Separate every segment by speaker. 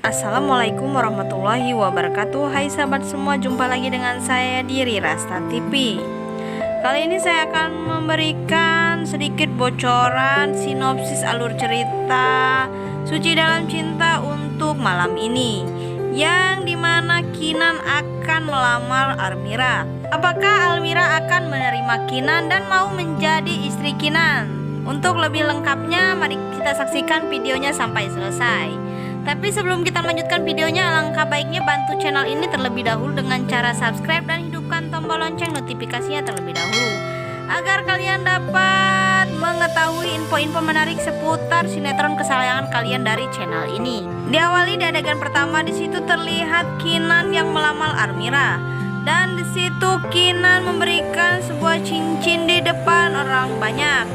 Speaker 1: Assalamualaikum warahmatullahi wabarakatuh. Hai sahabat semua, jumpa lagi dengan saya di Rirasta TV. Kali ini saya akan memberikan sedikit bocoran sinopsis alur cerita Suci Dalam Cinta untuk malam ini, yang dimana Kinan akan melamar Almira. Apakah Almira akan menerima Kinan dan mau menjadi istri Kinan? Untuk lebih lengkapnya, mari kita saksikan videonya sampai selesai. Tapi sebelum kita lanjutkan videonya, alangkah baiknya bantu channel ini terlebih dahulu dengan cara subscribe dan hidupkan tombol lonceng notifikasinya terlebih dahulu, agar kalian dapat mengetahui info-info menarik seputar sinetron kesayangan kalian dari channel ini. Diawali di adegan pertama, di situ terlihat Kinan yang melamar Almira, dan di situ Kinan memberikan sebuah cincin di depan orang banyak.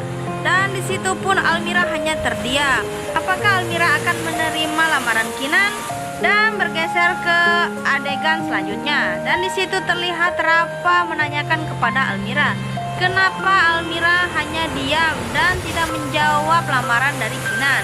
Speaker 1: Dan di situ pun Almira hanya terdiam. Apakah Almira akan menerima lamaran Kinan? Dan bergeser ke adegan selanjutnya. Dan di situ terlihat Rafa menanyakan kepada Almira, kenapa Almira hanya diam dan tidak menjawab lamaran dari Kinan.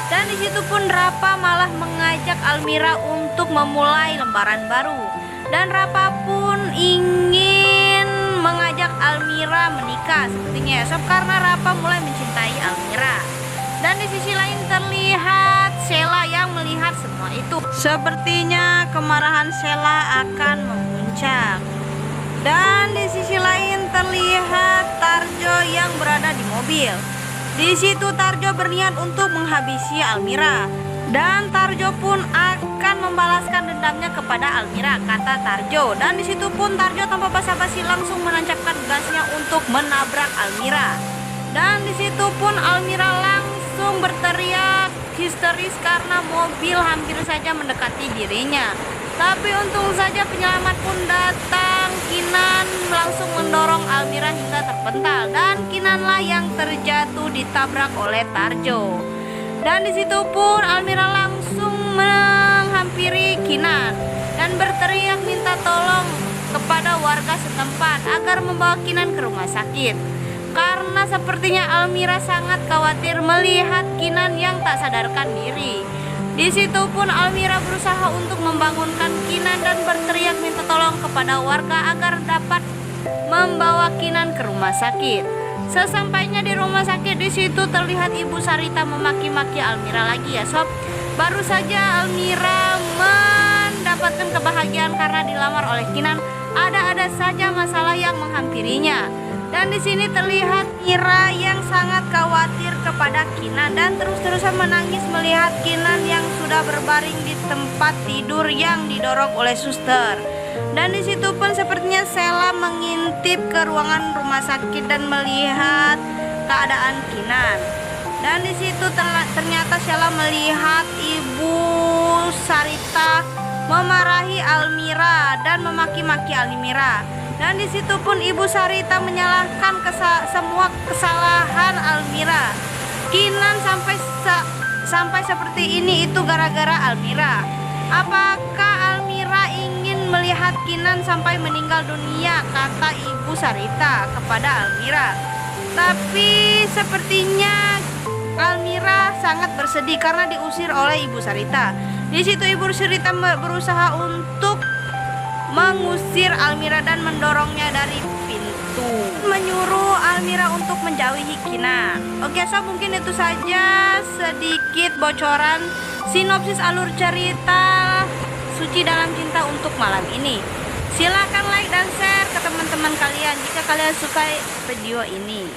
Speaker 1: Dan di situ pun Rafa malah mengajak Almira untuk memulai lembaran baru. Dan Rafa pun ingin mengajak Almira menikah sepertinya esok, karena Rafa mulai mencintai Almira. Dan di sisi lain terlihat Sheila yang melihat semua itu. Sepertinya kemarahan Sheila akan memuncak. Dan di sisi lain terlihat Tarjo yang berada di mobil. Di situ Tarjo berniat untuk menghabisi Almira. Dan Tarjo pun akan membalaskan dendamnya kepada Almira, kata Tarjo. Dan di situ pun Tarjo tanpa basa-basi langsung menancapkan gasnya untuk menabrak Almira. Dan di situ pun Almira langsung berteriak histeris karena mobil hampir saja mendekati dirinya. Tapi untung saja penyelamat pun datang. Kinan langsung mendorong Almira hingga terpental, dan Kinanlah yang terjatuh ditabrak oleh Tarjo. Dan di situ pun Almira langsung menghampiri Kinan dan berteriak minta tolong kepada warga setempat agar membawa Kinan ke rumah sakit, karena sepertinya Almira sangat khawatir melihat Kinan yang tak sadarkan diri. Di situ pun Almira berusaha untuk membangunkan Kinan dan berteriak minta tolong kepada warga agar dapat membawa Kinan ke rumah sakit. Sesampainya di rumah sakit, di situ terlihat Ibu Sarita memaki-maki Almira lagi ya sob. Baru saja Almira mendapatkan kebahagiaan karena dilamar oleh Kinan, ada-ada saja masalah yang menghampirinya. Dan di sini terlihat Mira yang sangat khawatir kepada Kinan dan terus-terusan menangis melihat Kinan yang sudah berbaring di tempat tidur yang didorong oleh suster. Dan di situ pun sepertinya Sheila mengintip ke ruangan rumah sakit dan melihat keadaan Kinan. Dan di situ ternyata Sheila melihat Ibu Sarita memarahi Almira dan memaki-maki Almira. Dan di situ pun Ibu Sarita menyalahkan semua kesalahan Almira. Kinan sampai seperti ini itu gara-gara Almira. Apakah Almira ingin melihat Kinan sampai meninggal dunia, kata Ibu Sarita kepada Almira. Tapi sepertinya Almira sangat bersedih karena diusir oleh Ibu Sarita. Di situ Ibu Sarita berusaha untuk mengusir Almira dan mendorongnya dari pintu, menyuruh Almira untuk menjauhi Kinan. Oke sob, mungkin itu saja sedikit bocoran sinopsis alur cerita Suci Dalam Cinta untuk malam ini. Silahkan like dan share ke teman-teman kalian jika kalian suka video ini.